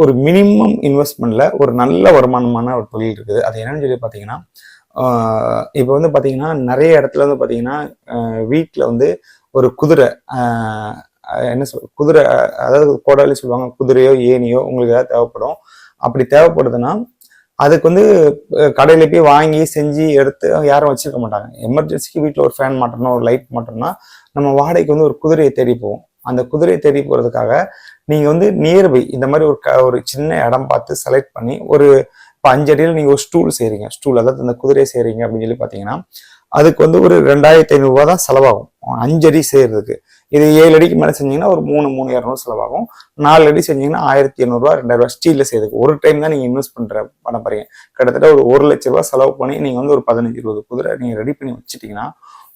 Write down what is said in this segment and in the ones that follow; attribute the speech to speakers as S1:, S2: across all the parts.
S1: ஒரு மினிமம் இன்வெஸ்ட்மெண்ட்ல ஒரு நல்ல வருமானமான ஒரு தொழில் இருக்குது. அது என்னன்னு சொல்லி பார்த்தீங்கன்னா, இப்போ வந்து பார்த்தீங்கன்னா, நிறைய இடத்துல வந்து பார்த்தீங்கன்னா, வீட்ல வந்து ஒரு குதிரை என்ன குதிரை, அதாவது கோடாலி சொல்லுவாங்க. குதிரையோ, ஏணியோ உங்களுக்கு ஏதாவது தேவைப்படும். அப்படி தேவைப்படுதுன்னா, அதுக்கு வந்து கடையில போய் வாங்கி செஞ்சு எடுத்து யாரும் வச்சிருக்க மாட்டாங்க. எமர்ஜென்சிக்கு வீட்டில் ஒரு ஃபேன் மாட்டணும், ஒரு லைட் மாட்டோம்னா நம்ம வாடகைக்கு வந்து ஒரு குதிரையை தேடி போவோம். அந்த குதிரையை தேடி போகிறதுக்காக நீங்கள் வந்து நியர்பை இந்த மாதிரி ஒரு சின்ன இடம் பார்த்து செலக்ட் பண்ணி ஒரு இப்போ 5 அடியில் நீங்கள் ஒரு ஸ்டூல் செய்கிறீங்க. ஸ்டூல் அதாவது அந்த குதிரையை செய்கிறீங்க அப்படின்னு சொல்லி பார்த்தீங்கன்னா, அதுக்கு வந்து ஒரு 2500 தான் செலவாகும் 5 அடி செய்கிறதுக்கு. இது 7 அடிக்கு மேலே செஞ்சீங்கன்னா ஒரு 3200 செலவாகும். 4 அடி செஞ்சீங்கன்னா 1800 2000 ஸ்டீலில் செய்யுதுக்கு ஒரு டைம் தான் நீங்கள் இன்வெஸ்ட் பண்ண போறீங்க. கிட்டத்தட்ட ஒரு 1,00,000 செலவு பண்ணி நீங்கள் வந்து ஒரு 15-20 குதிரை நீங்கள் ரெடி பண்ணி வச்சுட்டீங்கன்னா,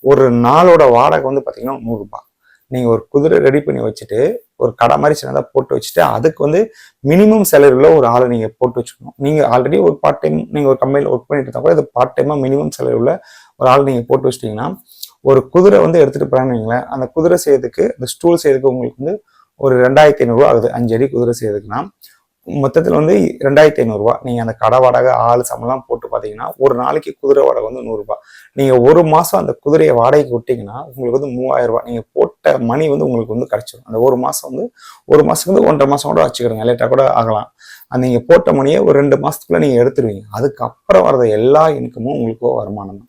S1: ஒரு நாளோட வாடகை வந்து பார்த்தீங்கன்னா ₹100. நீங்கள் ஒரு குதிரை ரெடி பண்ணி வச்சுட்டு ஒரு கடை மாதிரி சின்னதாக போட்டு வச்சுட்டு அதுக்கு வந்து மினிமம் சேலரியில் ஒரு ஆளை நீங்கள் போட்டு வச்சுக்கணும். நீங்கள் ஆல்ரெடி ஒரு பார்ட் டைம் நீங்கள் ஒரு கம்பெனியில் ஒர்க் பண்ணிட்டு இருந்தால் கூட இது பார்ட் டைமாக மினிமம் சேலரியில் ஒரு ஆள் நீங்கள் போட்டு வச்சிட்டிங்கன்னா, ஒரு குதிரை வந்து எடுத்துகிட்டு போகிறான்னு வைங்களேன், அந்த குதிரை செய்யறதுக்கு அந்த ஸ்டூல் செய்யறதுக்கு உங்களுக்கு வந்து ஒரு 2500 ஆகுது. 5 அடி குதிரை செய்யறதுக்குன்னா மொத்தத்தில் வந்து 2500. நீங்கள் அந்த கடை வாடகை ஆள் சம்பளம் போட்டு பார்த்தீங்கன்னா ஒரு நாளைக்கு குதிரை வாடகை வந்து ₹100. நீங்கள் ஒரு மாதம் அந்த குதிரையை வாடகைக்கு விட்டிங்கன்னா உங்களுக்கு வந்து ₹3000. நீங்கள் போட்ட மணி வந்து உங்களுக்கு வந்து கிடைச்சிடும். அந்த ஒரு மாதம் வந்து ஒரு மாதத்துக்கு வந்து 1.5 மாதம் கூட வச்சுக்கிடுங்க, லேட்டாக கூட ஆகலாம். அந்த நீங்கள் போட்ட மணியை ஒரு 2 மாதத்துக்குள்ளே நீங்கள் எடுத்துருவீங்க. அதுக்கப்புறம் வர்றது எல்லா இன்கமும் உங்களுக்கு வருமானம் தான்.